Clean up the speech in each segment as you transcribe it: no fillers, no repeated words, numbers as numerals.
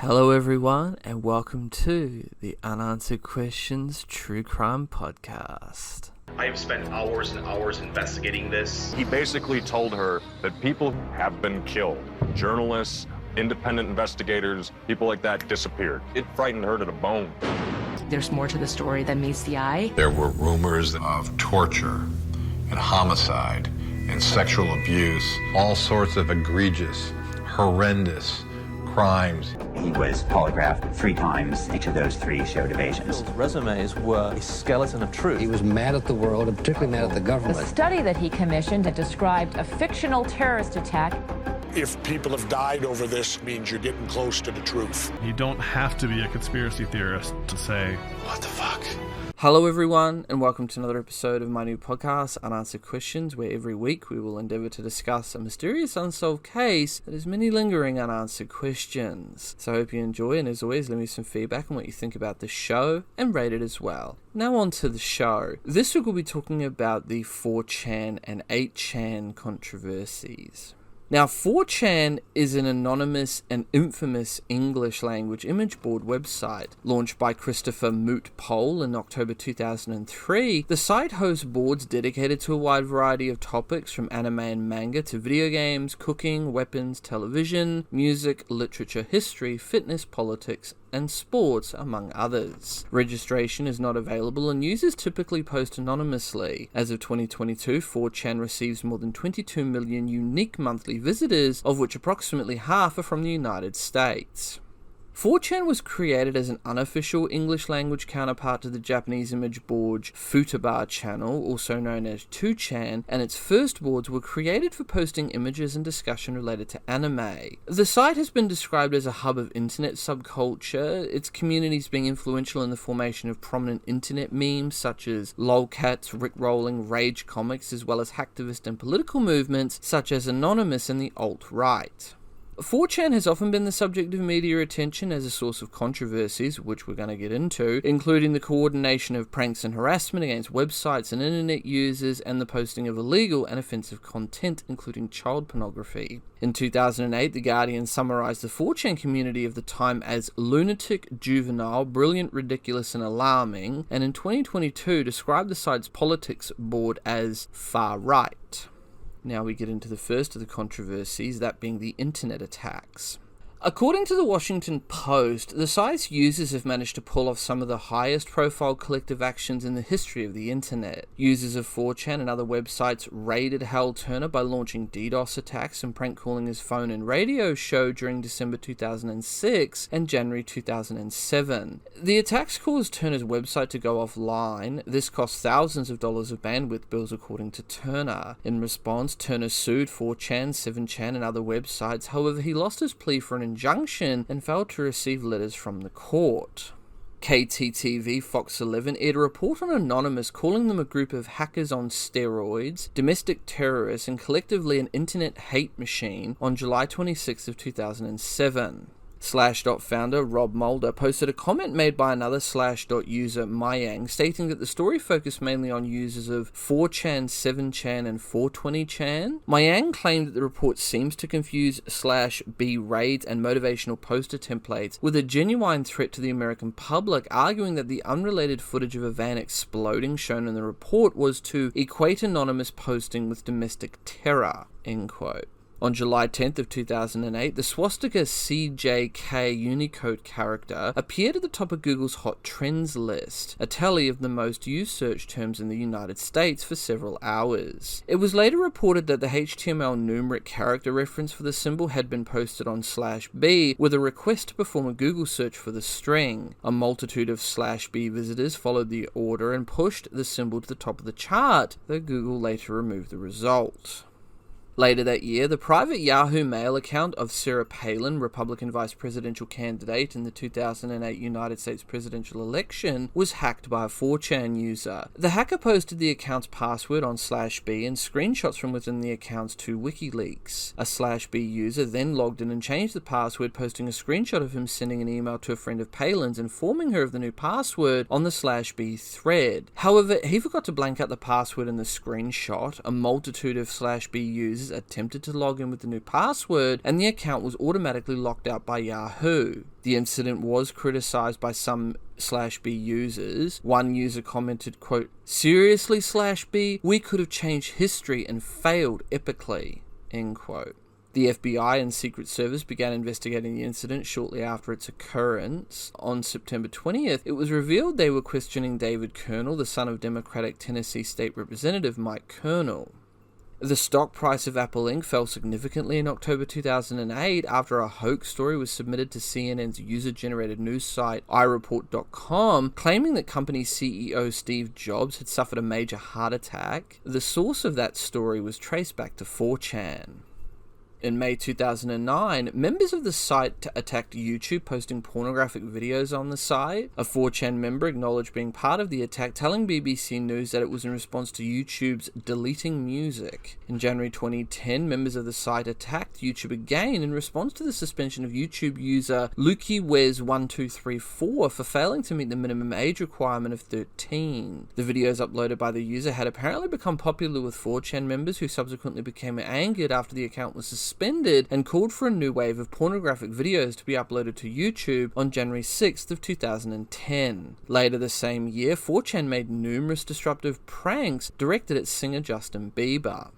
Hello everyone, and welcome to the Unanswered Questions True Crime Podcast. I have spent hours and hours investigating this. He basically told her that people have been killed. Journalists, independent investigators, people like that disappeared. It frightened her to the bone. There's more to the story than meets the eye. There were rumors of torture and homicide and sexual abuse, all sorts of egregious, horrendous crimes. He was polygraphed 3 times. Each of those 3 showed evasions. His resumes were a skeleton of truth. He was mad at the world, and particularly mad at the government. The study that he commissioned had described a fictional terrorist attack. If people have died over this, it means you're getting close to the truth. You don't have to be a conspiracy theorist to say, what the fuck? Hello everyone, and welcome to another episode of my new podcast, Unanswered Questions, where every week we will endeavour to discuss a mysterious unsolved case that has many lingering unanswered questions. So I hope you enjoy, and as always, leave me some feedback on what you think about the show, and rate it as well. Now on to the show. This week we'll be talking about the 4chan and 8chan controversies. Now, 4chan is an anonymous and infamous English language imageboard website. Launched by Christopher Moot Pole in October 2003, the site hosts boards dedicated to a wide variety of topics from anime and manga to video games, cooking, weapons, television, music, literature, history, fitness, politics, and sports, among others. Registration is not available and users typically post anonymously. As of 2022, 4chan receives more than 22 million unique monthly visitors, of which approximately half are from the United States. 4chan was created as an unofficial English language counterpart to the Japanese image board Futaba Channel, also known as 2chan, and its first boards were created for posting images and discussion related to anime. The site has been described as a hub of internet subculture, its communities being influential in the formation of prominent internet memes such as lolcats, rickrolling, rage comics, as well as hacktivist and political movements such as Anonymous and the alt-right. 4chan has often been the subject of media attention as a source of controversies, which we're going to get into, including the coordination of pranks and harassment against websites and internet users, and the posting of illegal and offensive content, including child pornography. In 2008, The Guardian summarized the 4chan community of the time as lunatic, juvenile, brilliant, ridiculous, and alarming, and in 2022 described the site's politics board as far-right. Now we get into the first of the controversies, that being the internet attacks. According to the Washington Post, the site's users have managed to pull off some of the highest profile collective actions in the history of the internet. Users of 4chan and other websites raided Hal Turner by launching DDoS attacks and prank calling his phone and radio show during December 2006 and January 2007. The attacks caused Turner's website to go offline. This cost thousands of dollars of bandwidth bills, according to Turner. In response, Turner sued 4chan, 7chan, and other websites. However, he lost his plea for an injunction and failed to receive letters from the court. KTTV Fox 11 aired a report on Anonymous calling them a group of hackers on steroids, domestic terrorists, and collectively an internet hate machine on July 26 of 2007. Slashdot founder Rob Mulder posted a comment made by another Slashdot user, Mayang, stating that the story focused mainly on users of 4chan, 7chan, and 420chan. Mayang claimed that the report seems to confuse /B raids and motivational poster templates with a genuine threat to the American public, arguing that the unrelated footage of a van exploding shown in the report was to equate Anonymous posting with domestic terror, end quote. On July 10th of 2008, the swastika CJK Unicode character appeared at the top of Google's Hot Trends list, a tally of the most used search terms in the United States for several hours. It was later reported that the HTML numeric character reference for the symbol had been posted on /B with a request to perform a Google search for the string. A multitude of /B visitors followed the order and pushed the symbol to the top of the chart, though Google later removed the result. Later that year, the private Yahoo Mail account of Sarah Palin, Republican vice presidential candidate in the 2008 United States presidential election, was hacked by a 4chan user. The hacker posted the account's password on /B and screenshots from within the account's to WikiLeaks. A /B user then logged in and changed the password, posting a screenshot of him sending an email to a friend of Palin's informing her of the new password on the /B thread. However, he forgot to blank out the password in the screenshot. A multitude of /B users users attempted to log in with the new password, and the account was automatically locked out by Yahoo. The incident was criticized by some /B users. One user commented, quote, "Seriously /B, we could have changed history and failed epically," end quote. The FBI and Secret Service began investigating the incident shortly after its occurrence. On September 20th, it was revealed they were questioning David Kernel, the son of Democratic Tennessee State Representative Mike Kernel. The stock price of Apple Inc. fell significantly in October 2008 after a hoax story was submitted to CNN's user-generated news site iReport.com, claiming that company CEO Steve Jobs had suffered a major heart attack. The source of that story was traced back to 4chan. In May 2009, members of the site attacked YouTube, posting pornographic videos on the site. A 4chan member acknowledged being part of the attack, telling BBC News that it was in response to YouTube's deleting music. In January 2010, members of the site attacked YouTube again in response to the suspension of YouTube user LukiWez1234 for failing to meet the minimum age requirement of 13. The videos uploaded by the user had apparently become popular with 4chan members, who subsequently became angered after the account was suspended and called for a new wave of pornographic videos to be uploaded to YouTube on January 6th of 2010. Later the same year, 4chan made numerous disruptive pranks directed at singer Justin Bieber.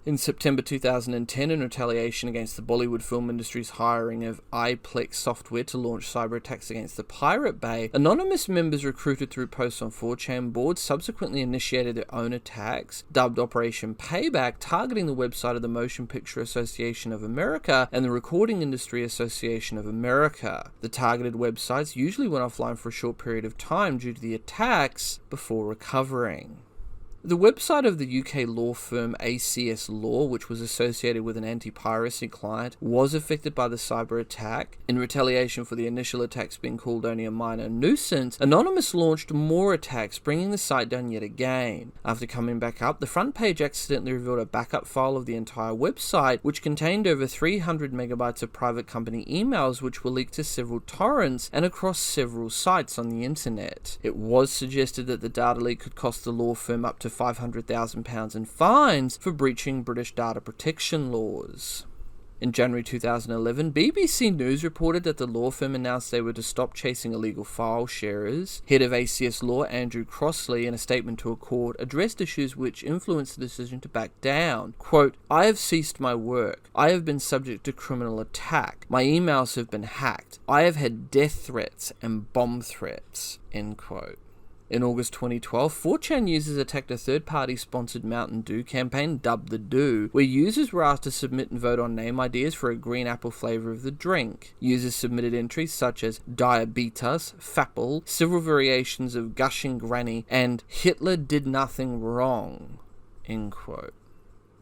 In September 2010, in retaliation against the Bollywood film industry's hiring of iPlex software to launch cyber attacks against the Pirate Bay, anonymous members recruited through posts on 4chan boards subsequently initiated their own attacks, dubbed Operation Payback, targeting the website of the Motion Picture Association of America and the Recording Industry Association of America. The targeted websites usually went offline for a short period of time due to the attacks before recovering. The website of the UK law firm ACS Law, which was associated with an anti-piracy client, was affected by the cyber attack. In retaliation for the initial attacks being called only a minor nuisance, Anonymous launched more attacks, bringing the site down yet again. After coming back up, the front page accidentally revealed a backup file of the entire website, which contained over 300 megabytes of private company emails, which were leaked to several torrents and across several sites on the internet. It was suggested that the data leak could cost the law firm up to £500,000 in fines for breaching British data protection laws. In January 2011, BBC News reported that the law firm announced they were to stop chasing illegal file sharers. Head of ACS Law, Andrew Crossley, in a statement to a court, addressed issues which influenced the decision to back down. Quote, "I have ceased my work. I have been subject to criminal attack. My emails have been hacked. I have had death threats and bomb threats." End quote. In August 2012, 4chan users attacked a third-party sponsored Mountain Dew campaign dubbed The Dew, where users were asked to submit and vote on name ideas for a green apple flavour of the drink. Users submitted entries such as Diabetes, Fapple, several variations of Gushing Granny, and Hitler did nothing wrong. End quote.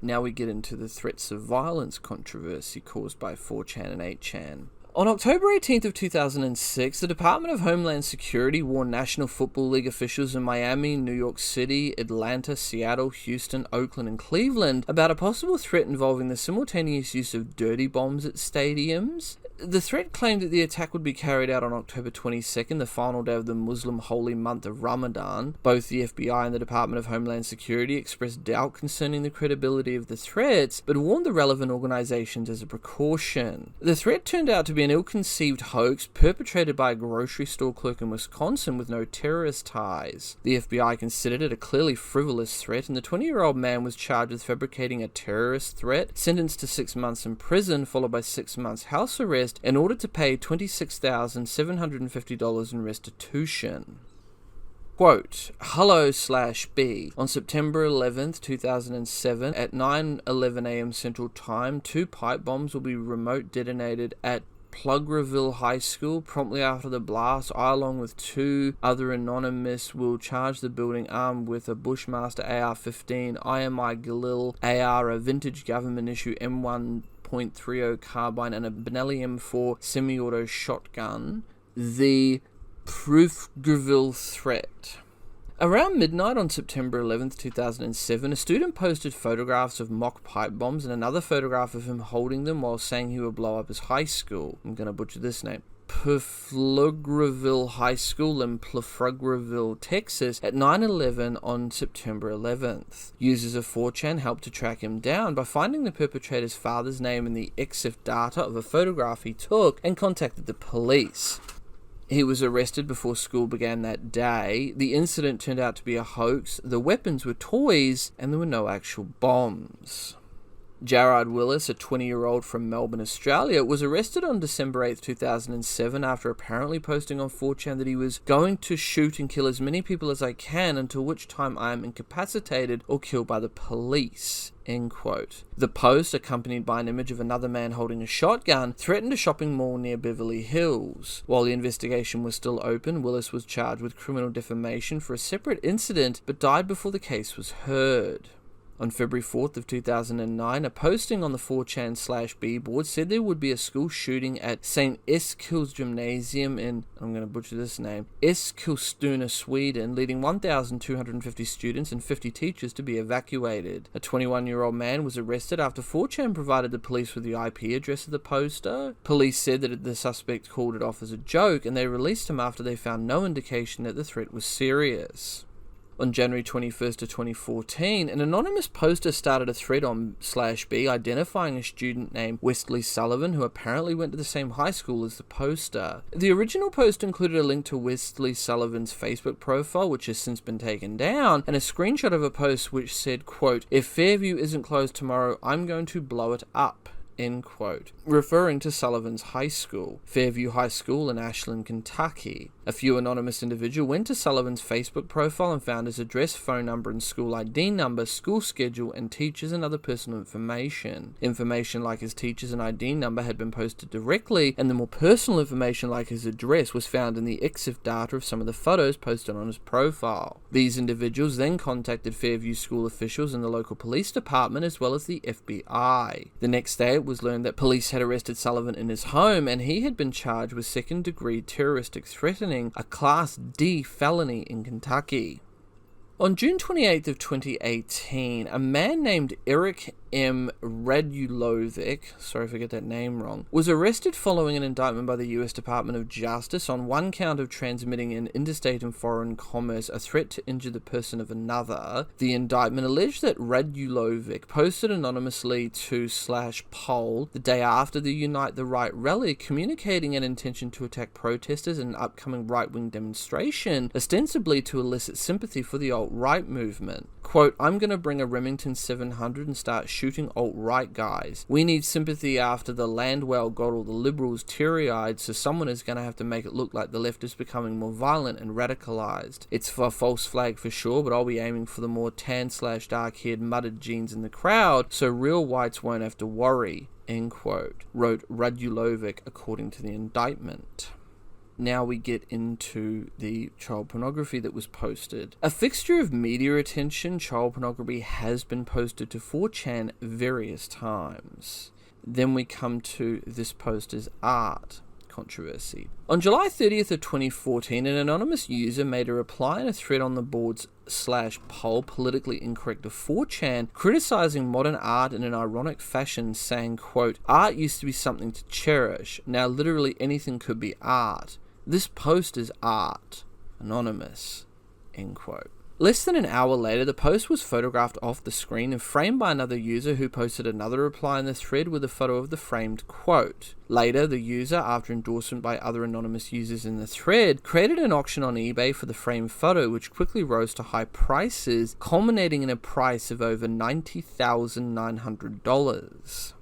Now we get into the threats of violence controversy caused by 4chan and 8chan. On October 18th of 2006, the Department of Homeland Security warned National Football League officials in Miami, New York City, Atlanta, Seattle, Houston, Oakland, and Cleveland about a possible threat involving the simultaneous use of dirty bombs at stadiums. The threat claimed that the attack would be carried out on October 22nd, the final day of the Muslim holy month of Ramadan. Both the FBI and the Department of Homeland Security expressed doubt concerning the credibility of the threats, but warned the relevant organizations as a precaution. The threat turned out to be an ill-conceived hoax perpetrated by a grocery store clerk in Wisconsin with no terrorist ties. The FBI considered it a clearly frivolous threat, and the 20-year-old man was charged with fabricating a terrorist threat, sentenced to 6 months in prison, followed by 6 months house arrest, in order to pay $26,750 in restitution. Quote, "Hello/B. On September 11th, 2007, at 9:11 a.m. Central Time, 2 pipe bombs will be remote detonated at Plugreville High School. Promptly after the blast, I, along with 2 other anonymous, will charge the building armed with a Bushmaster AR-15, IMI Galil AR, a vintage government issue M1.30 carbine, and a Benelli M4 semi-auto shotgun. The Plugreville threat." Around midnight on September 11th, 2007, a student posted photographs of mock pipe bombs and another photograph of him holding them while saying he would blow up his high school. I'm going to butcher this name. Pflugerville High School in Pflugerville, Texas at 9/11 on September 11th. Users of 4chan helped to track him down by finding the perpetrator's father's name in the EXIF data of a photograph he took and contacted the police. He was arrested before school began that day. The incident turned out to be a hoax, the weapons were toys, and there were no actual bombs. Jared Willis, a 20-year-old from Melbourne, Australia, was arrested on December 8, 2007 after apparently posting on 4chan that he was going to shoot and kill as many people as I can until which time I am incapacitated or killed by the police. End quote. The post, accompanied by an image of another man holding a shotgun, threatened a shopping mall near Beverly Hills. While the investigation was still open, Willis was charged with criminal defamation for a separate incident but died before the case was heard. On February 4th of 2009, a posting on the 4chan/B board said there would be a school shooting at St. Eskils Gymnasium in, I'm going to butcher this name, Eskilstuna, Sweden, leading 1,250 students and 50 teachers to be evacuated. A 21-year-old man was arrested after 4chan provided the police with the IP address of the poster. Police said that the suspect called it off as a joke, and they released him after they found no indication that the threat was serious. On January 21st of 2014, an anonymous poster started a thread on /B identifying a student named Wesley Sullivan who apparently went to the same high school as the poster. The original post included a link to Wesley Sullivan's Facebook profile, which has since been taken down, and a screenshot of a post which said, quote, "If Fairview isn't closed tomorrow, I'm going to blow it up." End quote, referring to Sullivan's high school, Fairview High School in Ashland, Kentucky. A few anonymous individual went to Sullivan's Facebook profile and found his address, phone number, and school ID number, school schedule, and teachers and other personal information. Information like his teachers and ID number had been posted directly, and the more personal information like his address was found in the EXIF data of some of the photos posted on his profile. These individuals then contacted Fairview school officials and the local police department as well as the FBI. The next day it was learned that police had arrested Sullivan in his home and he had been charged with second-degree terroristic threatening, a Class D felony in Kentucky. On June 28th of 2018, a man named Eric M. Radulovic, sorry if I get that name wrong, was arrested following an indictment by the US Department of Justice on one count of transmitting in interstate and foreign commerce a threat to injure the person of another. The indictment alleged that Radulovic posted anonymously to /poll the day after the Unite the Right rally, communicating an intention to attack protesters in an upcoming right-wing demonstration, ostensibly to elicit sympathy for the alt-right movement. Quote, "I'm going to bring a Remington 700 and start shooting alt-right guys. We need sympathy after the Landwell got all the liberals teary-eyed, so someone is going to have to make it look like the left is becoming more violent and radicalized. It's for a false flag for sure, but I'll be aiming for the more tan/dark-haired muttered genes in the crowd, so real whites won't have to worry," end quote, wrote Radulovic according to the indictment. Now we get into the child pornography that was posted. A fixture of media attention, child pornography has been posted to 4chan various times. Then we come to this post as art controversy. On July 30th of 2014, an anonymous user made a reply in a thread on the board's /poll politically incorrect of 4chan, criticizing modern art in an ironic fashion, saying, quote, "Art used to be something to cherish. Now literally anything could be art. This post is art. Anonymous." End quote. Less than an hour later, the post was photographed off the screen and framed by another user who posted another reply in the thread with a photo of the framed quote. Later, the user, after endorsement by other anonymous users in the thread, created an auction on eBay for the framed photo, which quickly rose to high prices, culminating in a price of over $90,900.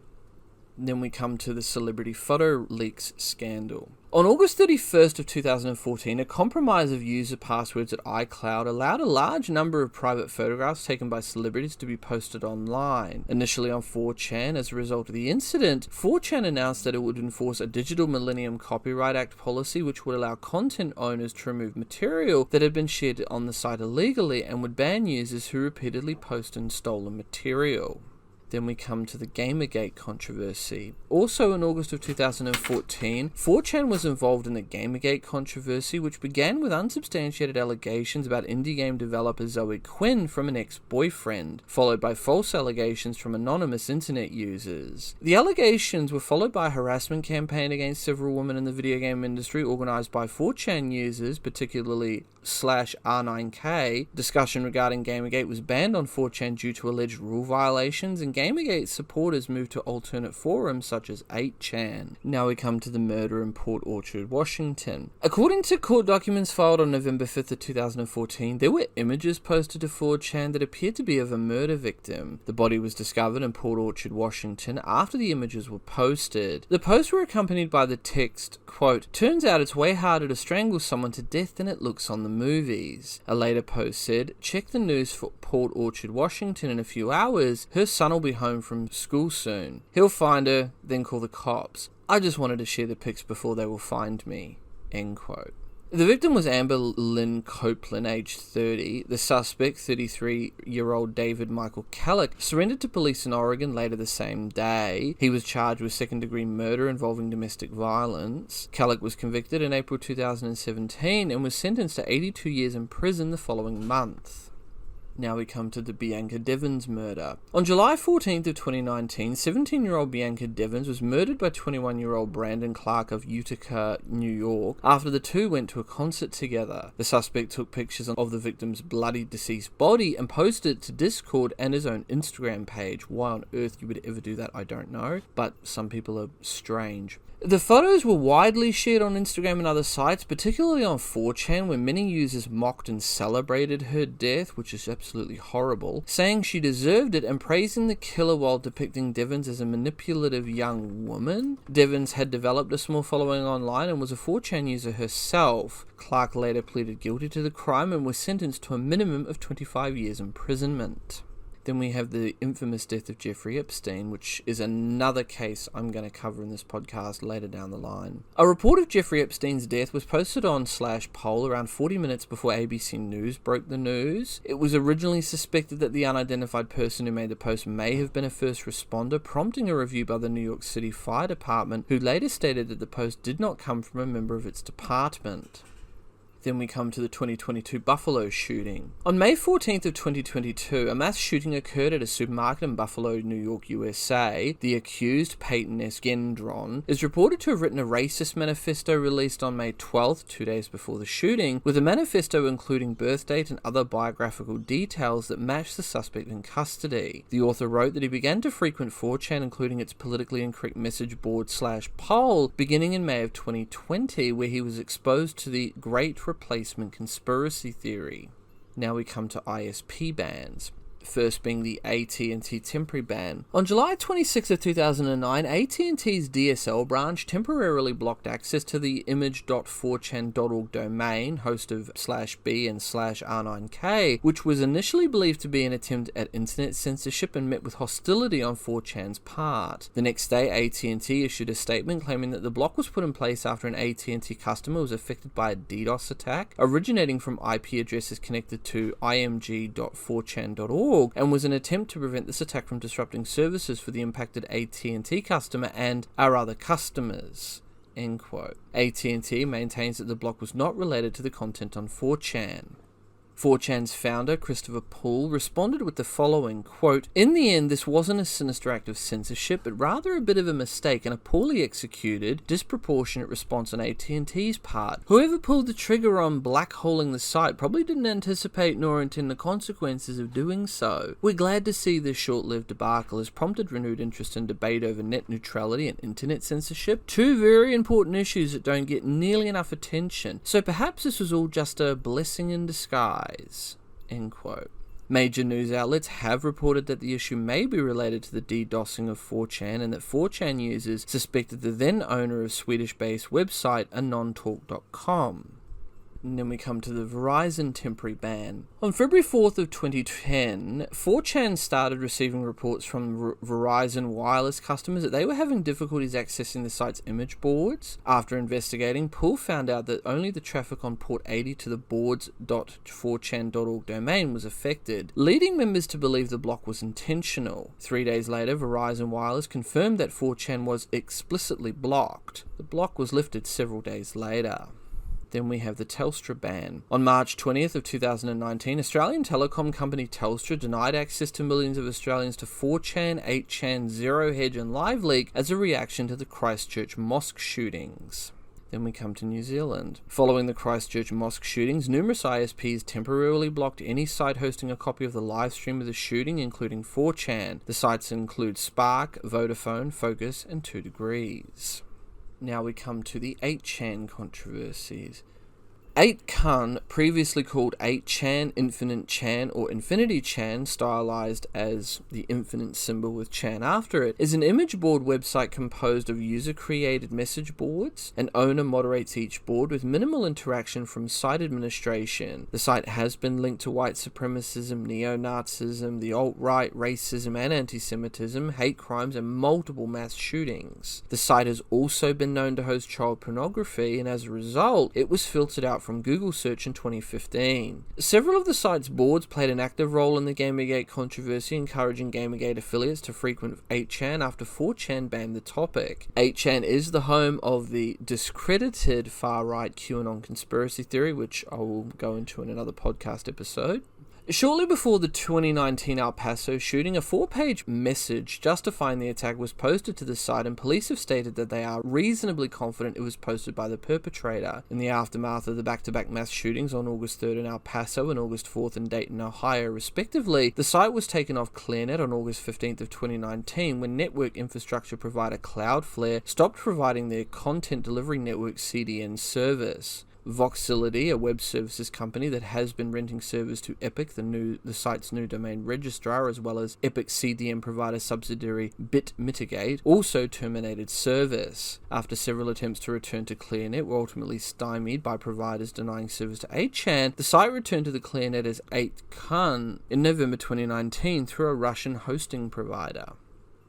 Then we come to the celebrity photo leaks scandal. On August 31st of 2014, a compromise of user passwords at iCloud allowed a large number of private photographs taken by celebrities to be posted online. Initially on 4chan, as a result of the incident, 4chan announced that it would enforce a Digital Millennium Copyright Act policy which would allow content owners to remove material that had been shared on the site illegally and would ban users who repeatedly posted stolen material. Then we come to the Gamergate controversy. Also in August of 2014, 4chan was involved in the Gamergate controversy, which began with unsubstantiated allegations about indie game developer Zoe Quinn from an ex-boyfriend, followed by false allegations from anonymous internet users. The allegations were followed by a harassment campaign against several women in the video game industry organized by 4chan users, particularly /R9K. Discussion regarding Gamergate was banned on 4chan due to alleged rule violations, and Gamergate supporters moved to alternate forums such as 8chan. Now we come to the murder in Port Orchard, Washington. According to court documents filed on November 5th of 2014, there were images posted to 4chan that appeared to be of a murder victim. The body was discovered in Port Orchard, Washington after the images were posted. The posts were accompanied by the text, quote, "Turns out it's way harder to strangle someone to death than it looks on the movies." A later post said, "Check the news for Port Orchard, Washington in a few hours. Her son will be home from school soon. He'll find her, then call the cops. I just wanted to share the pics before they will find me." End quote. The victim was Amber Lynn Copeland, aged 30. The suspect, 33-year-old David Michael Kellick, surrendered to police in Oregon later the same day. He was charged with second-degree murder involving domestic violence. Kellick was convicted in April 2017 and was sentenced to 82 years in prison the following month. Now we come to the Bianca Devins murder. On July 14th of 2019, 17-year-old Bianca Devins was murdered by 21-year-old Brandon Clark of Utica, New York, after the two went to a concert together. The suspect took pictures of the victim's bloody deceased body and posted it to Discord and his own Instagram page. Why on earth you would ever do that, I don't know, but some people are strange. The photos were widely shared on Instagram and other sites, particularly on 4chan, where many users mocked and celebrated her death, which is absolutely horrible, saying she deserved it and praising the killer while depicting Devins as a manipulative young woman. Devins had developed a small following online and was a 4chan user herself. Clark later pleaded guilty to the crime and was sentenced to a minimum of 25 years imprisonment. Then we have the infamous death of Jeffrey Epstein, which is another case I'm going to cover in this podcast later down the line. A report of Jeffrey Epstein's death was posted on /poll around 40 minutes before ABC News broke the news. It was originally suspected that the unidentified person who made the post may have been a first responder, prompting a review by the New York City Fire Department, who later stated that the post did not come from a member of its department. Then we come to the 2022 Buffalo shooting. On May 14th of 2022, a mass shooting occurred at a supermarket in Buffalo, New York, USA. The accused, Peyton S. Gendron, is reported to have written a racist manifesto released on May 12th, 2 days before the shooting, with the manifesto including birth date and other biographical details that match the suspect in custody. The author wrote that he began to frequent 4chan, including its politically incorrect message board /poll, beginning in May of 2020, where he was exposed to the Great Replacement conspiracy theory. Now we come to ISP bans. First being the AT&T temporary ban. On July 26 of 2009, AT&T's DSL branch temporarily blocked access to the image.4chan.org domain, host of /B and /R9K, which was initially believed to be an attempt at internet censorship and met with hostility on 4chan's part. The next day, AT&T issued a statement claiming that the block was put in place after an AT&T customer was affected by a DDoS attack, originating from IP addresses connected to img.4chan.org, and was an attempt to prevent this attack from disrupting services for the impacted AT&T customer and our other customers. End quote. AT&T maintains that the block was not related to the content on 4chan. 4chan's founder, Christopher Poole, responded with the following, quote, "In the end, this wasn't a sinister act of censorship, but rather a bit of a mistake and a poorly executed, disproportionate response on AT&T's part. Whoever pulled the trigger on black-holing the site probably didn't anticipate nor intend the consequences of doing so. We're glad to see this short-lived debacle has prompted renewed interest and debate over net neutrality and internet censorship, two very important issues that don't get nearly enough attention, so perhaps this was all just a blessing in disguise." End quote. Major news outlets have reported that the issue may be related to the DDoSing of 4chan and that 4chan users suspected the then owner of Swedish-based website anontalk.com. And then we come to the Verizon temporary ban. On February 4th of 2010, 4chan started receiving reports from Verizon wireless customers that they were having difficulties accessing the site's image boards. After investigating, Pool found out that only the traffic on port 80 to the boards.4chan.org domain was affected, leading members to believe the block was intentional. 3 days later, Verizon Wireless confirmed that 4chan was explicitly blocked. The block was lifted several days later. Then we have the Telstra ban. On March 20th of 2019, Australian telecom company Telstra denied access to millions of Australians to 4chan, 8chan, Zero Hedge and LiveLeak as a reaction to the Christchurch mosque shootings. Then we come to New Zealand. Following the Christchurch mosque shootings, numerous ISPs temporarily blocked any site hosting a copy of the live stream of the shooting, including 4chan. The sites include Spark, Vodafone, Focus, and 2 Degrees. Now we come to the 8chan controversies. 8kun, previously called 8chan, Infinite Chan, or Infinity Chan, stylized as the infinite symbol with Chan after it, is an image board website composed of user-created message boards. An owner moderates each board with minimal interaction from site administration. The site has been linked to white supremacism, neo-Nazism, the alt-right, racism and anti-Semitism, hate crimes, and multiple mass shootings. The site has also been known to host child pornography, and as a result, it was filtered out from Google search in 2015. Several of the site's boards played an active role in the Gamergate controversy, encouraging Gamergate affiliates to frequent 8chan after 4chan banned the topic. 8chan is the home of the discredited far-right QAnon conspiracy theory, which I will go into in another podcast episode. Shortly before the 2019 El Paso shooting, a 4-page message justifying the attack was posted to the site, and police have stated that they are reasonably confident it was posted by the perpetrator. In the aftermath of the back-to-back mass shootings on August 3rd in El Paso and August 4th in Dayton, Ohio, respectively, the site was taken off ClearNet on August 15th of 2019 when network infrastructure provider Cloudflare stopped providing their content delivery network CDN service. Voxility, a web services company that has been renting servers to Epic, the site's new domain registrar, as well as Epic CDN provider subsidiary BitMitigate, also terminated service. After several attempts to return to ClearNet were ultimately stymied by providers denying service to 8chan, the site returned to the ClearNet as 8kun in November 2019 through a Russian hosting provider.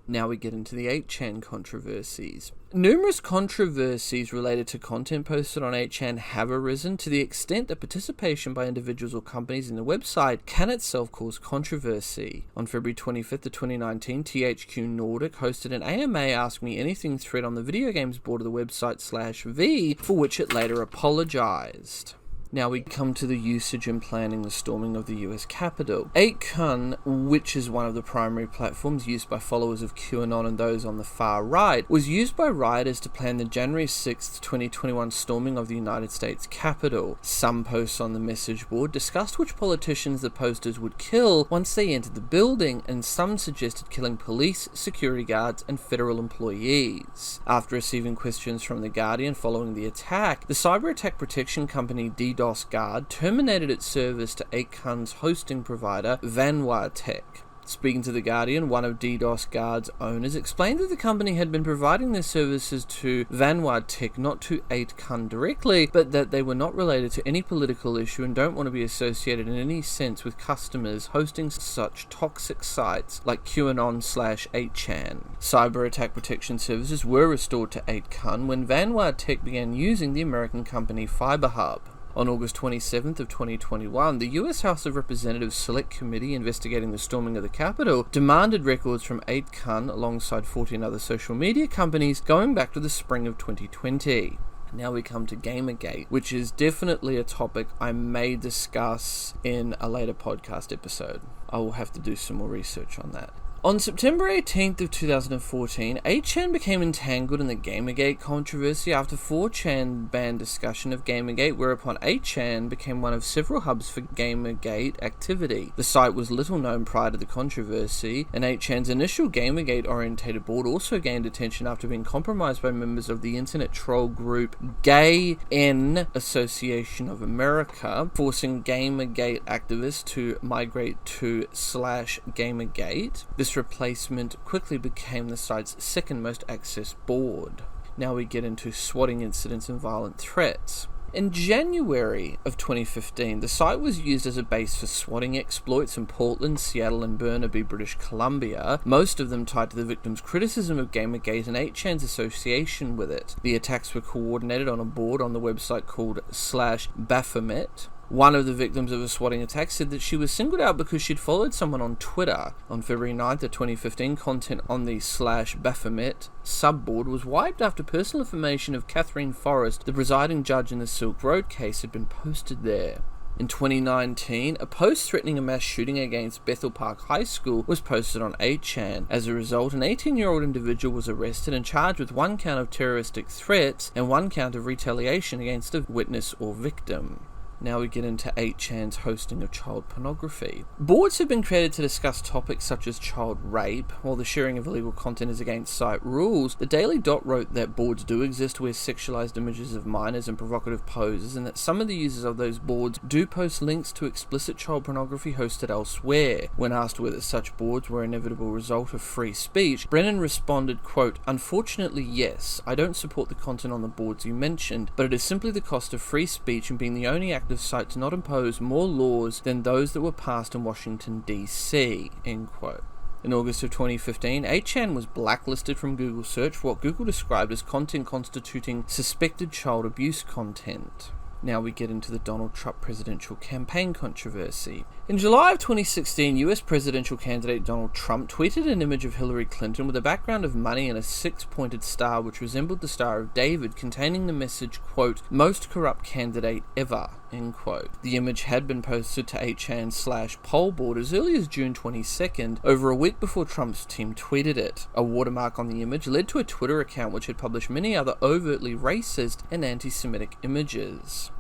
Now we get into the 8chan controversies. Numerous controversies related to content posted on 8chan have arisen to the extent that participation by individuals or companies in the website can itself cause controversy. On February 25th of 2019, THQ Nordic hosted an AMA Ask Me Anything thread on the video games board of the website /V, for which it later apologized. Now we come to the usage and planning the storming of the US Capitol. 8kun, which is one of the primary platforms used by followers of QAnon and those on the far right, was used by rioters to plan the January 6th, 2021 storming of the United States Capitol. Some posts on the message board discussed which politicians the posters would kill once they entered the building, and some suggested killing police, security guards, and federal employees. After receiving questions from The Guardian following the attack, the cyber attack protection company DDoS Guard terminated its service to 8kun's hosting provider, theunansweredquestionspodcast. Speaking to The Guardian, one of DDoS Guard's owners explained that the company had been providing their services to theunansweredquestionspodcast, not to 8kun directly, but that they were not related to any political issue and don't want to be associated in any sense with customers hosting such toxic sites like QAnon/8chan. Cyber attack protection services were restored to 8kun when theunansweredquestionspodcast began using the American company FiberHub. On August 27th of 2021, the US House of Representatives Select Committee investigating the storming of the Capitol demanded records from 8kun alongside 14 other social media companies going back to the spring of 2020. Now we come to Gamergate, which is definitely a topic I may discuss in a later podcast episode. I will have to do some more research on that. On September 18th of 2014, 8chan became entangled in the Gamergate controversy after 4chan banned discussion of Gamergate, whereupon 8chan became one of several hubs for Gamergate activity. The site was little known prior to the controversy, and 8chan's initial Gamergate-orientated board also gained attention after being compromised by members of the internet troll group Gay N Association of America, forcing Gamergate activists to migrate to /Gamergate. This replacement quickly became the site's second most accessed board. Now we get into swatting incidents and violent threats. In January of 2015, the site was used as a base for swatting exploits in Portland, Seattle, and Burnaby, British Columbia, most of them tied to the victim's criticism of Gamergate and 8chan's association with it. The attacks were coordinated on a board on the website called /Baphomet. One of the victims of a swatting attack said that she was singled out because she'd followed someone on Twitter. On February 9th of 2015, content on the /Baphomet subboard was wiped after personal information of Catherine Forrest, the presiding judge in the Silk Road case, had been posted there. In 2019, a post threatening a mass shooting against Bethel Park High School was posted on 8chan. As a result, an 18-year-old individual was arrested and charged with 1 count of terroristic threats and 1 count of retaliation against a witness or victim. Now we get into 8chan's hosting of child pornography. Boards have been created to discuss topics such as child rape. While the sharing of illegal content is against site rules, the Daily Dot wrote that boards do exist where sexualized images of minors and provocative poses, and that some of the users of those boards do post links to explicit child pornography hosted elsewhere. When asked whether such boards were an inevitable result of free speech, Brennan responded, quote, "Unfortunately, yes. I don't support the content on the boards you mentioned, but it is simply the cost of free speech and being the only active site to not impose more laws than those that were passed in Washington, D.C., end quote. In August of 2015, 8chan was blacklisted from Google search for what Google described as content constituting suspected child abuse content. Now we get into the Donald Trump presidential campaign controversy. In July of 2016, US presidential candidate Donald Trump tweeted an image of Hillary Clinton with a background of money and a 6-pointed star which resembled the Star of David, containing the message, quote, "Most corrupt candidate ever," end quote. The image had been posted to 8chan/pollboard as early as June 22nd, over a week before Trump's team tweeted it. A watermark on the image led to a Twitter account which had published many other overtly racist and anti-Semitic images.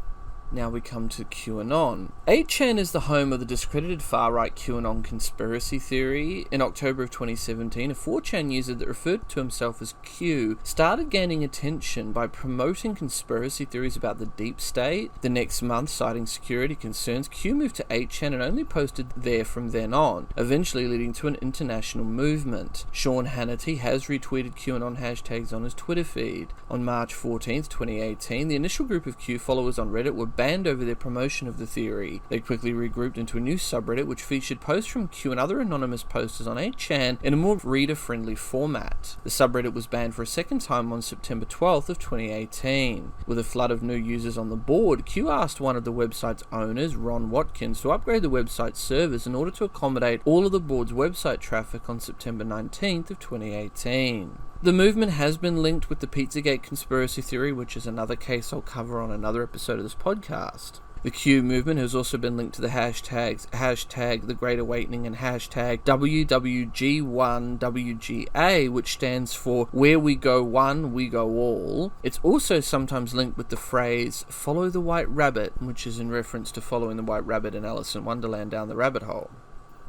Now we come to QAnon. 8chan is the home of the discredited far-right QAnon conspiracy theory. In October of 2017, a 4chan user that referred to himself as Q started gaining attention by promoting conspiracy theories about the deep state. The next month, citing security concerns, Q moved to 8chan and only posted there from then on, eventually leading to an international movement. Sean Hannity has retweeted QAnon hashtags on his Twitter feed. On March 14th, 2018, the initial group of Q followers on Reddit were banned over their promotion of the theory. They quickly regrouped into a new subreddit which featured posts from Q and other anonymous posters on 8chan in a more reader-friendly format. The subreddit was banned for a second time on September 12th of 2018. With a flood of new users on the board, Q asked one of the website's owners, Ron Watkins, to upgrade the website's servers in order to accommodate all of the board's website traffic on September 19th of 2018. The movement has been linked with the Pizzagate conspiracy theory, which is another case I'll cover on another episode of this podcast. The Q movement has also been linked to the hashtags hashtag The Great Awakening and hashtag WWG1WGA, which stands for Where We Go One, We Go All. It's also sometimes linked with the phrase Follow the White Rabbit, which is in reference to following the White Rabbit in Alice in Wonderland down the rabbit hole.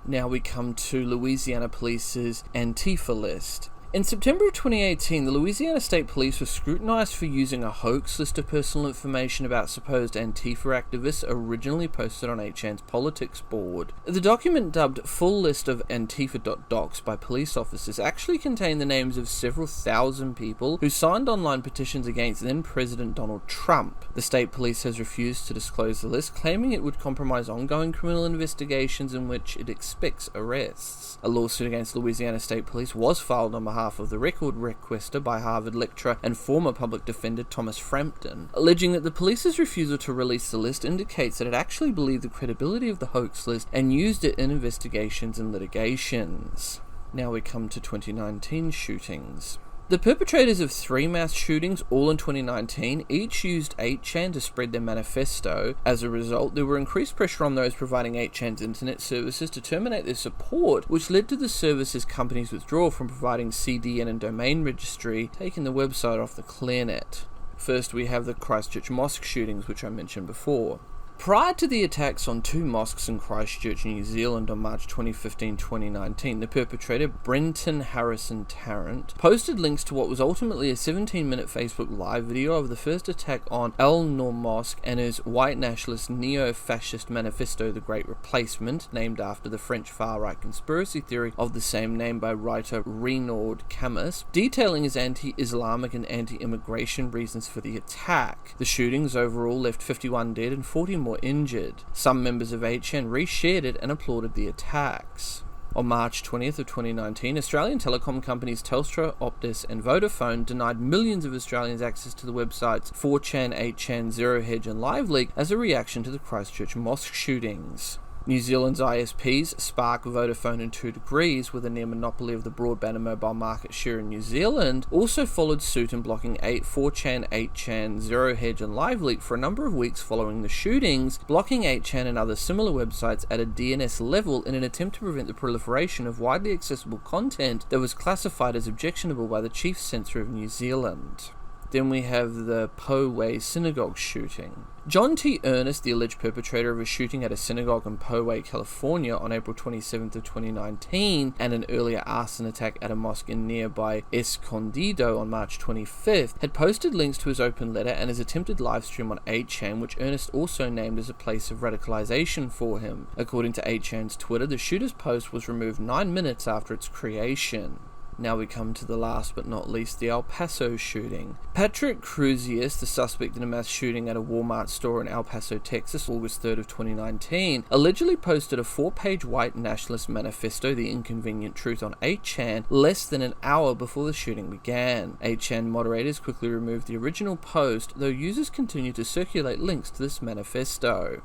Now we come to Louisiana Police's Antifa list. In September of 2018, the Louisiana State Police were scrutinized for using a hoax list of personal information about supposed Antifa activists originally posted on 8chan's politics board. The document, dubbed Full List of Antifa.docs by police officers, actually contained the names of several thousand people who signed online petitions against then-President Donald Trump. The state police has refused to disclose the list, claiming it would compromise ongoing criminal investigations in which it expects arrests. A lawsuit against Louisiana State Police was filed on behalf of the record requester by Harvard lecturer and former public defender Thomas Frampton, alleging that the police's refusal to release the list indicates that it actually believed the credibility of the hoax list and used it in investigations and litigations. Now we come to 2019 shootings. The perpetrators of 3 mass shootings, all in 2019, each used 8chan to spread their manifesto. As a result, there were increased pressure on those providing 8chan's internet services to terminate their support, which led to the services company's withdrawal from providing CDN and domain registry, taking the website off the ClearNet. First, we have the Christchurch mosque shootings, which I mentioned before. Prior to the attacks on 2 mosques in Christchurch, New Zealand on March 2015-2019, the perpetrator, Brenton Harrison Tarrant, posted links to what was ultimately a 17-minute Facebook live video of the first attack on Al Noor Mosque and his white nationalist neo-fascist manifesto, The Great Replacement, named after the French far-right conspiracy theory of the same name by writer Renaud Camus, detailing his anti-Islamic and anti-immigration reasons for the attack. The shootings overall left 51 dead and 40 more injured. Some members of HN reshared it and applauded the attacks. On March 20th of 2019, Australian telecom companies Telstra, Optus and Vodafone denied millions of Australians access to the websites 4chan, 8chan, Zero Hedge and LiveLeak as a reaction to the Christchurch mosque shootings. New Zealand's ISPs, Spark, Vodafone and 2 Degrees, with a near monopoly of the broadband and mobile market share in New Zealand, also followed suit in blocking 4chan, 8chan, Zero Hedge and LiveLeak for a number of weeks following the shootings, blocking 8chan and other similar websites at a DNS level in an attempt to prevent the proliferation of widely accessible content that was classified as objectionable by the chief censor of New Zealand. Then we have the Poway synagogue shooting. John T. Ernest, the alleged perpetrator of a shooting at a synagogue in Poway, California on April 27th of 2019 and an earlier arson attack at a mosque in nearby Escondido on March 25th, had posted links to his open letter and his attempted livestream on 8chan, which Ernest also named as a place of radicalization for him. According to 8chan's Twitter, the shooter's post was removed 9 minutes after its creation. Now we come to the last but not least, the El Paso shooting. Patrick Cruzius, the suspect in a mass shooting at a Walmart store in El Paso, Texas, August 3rd of 2019, allegedly posted a 4-page white nationalist manifesto, The Inconvenient Truth, on 8chan less than an hour before the shooting began. 8chan moderators quickly removed the original post, though users continued to circulate links to this manifesto.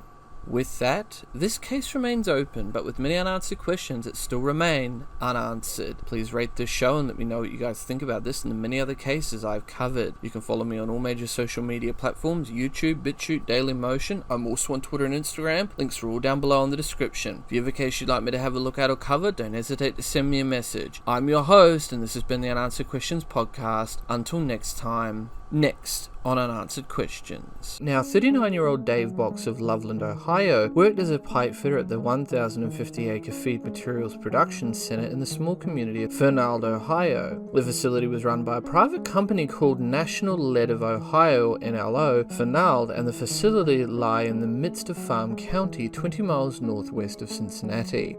With that, this case remains open, but with many unanswered questions that still remain unanswered. Please rate this show and let me know what you guys think about this and the many other cases I've covered. You can follow me on all major social media platforms, YouTube, BitChute, Dailymotion. I'm also on Twitter and Instagram. Links are all down below in the description. If you have a case you'd like me to have a look at or cover, don't hesitate to send me a message. I'm your host, and this has been the Unanswered Questions Podcast. Until next time. Next on Unanswered Questions. Now, 39-year-old Dave Box of Loveland, Ohio, worked as a pipe fitter at the 1,050-acre Feed Materials Production Center in the small community of Fernald, Ohio. The facility was run by a private company called National Lead of Ohio, NLO, Fernald, and the facility lie in the midst of Farm County, 20 miles northwest of Cincinnati.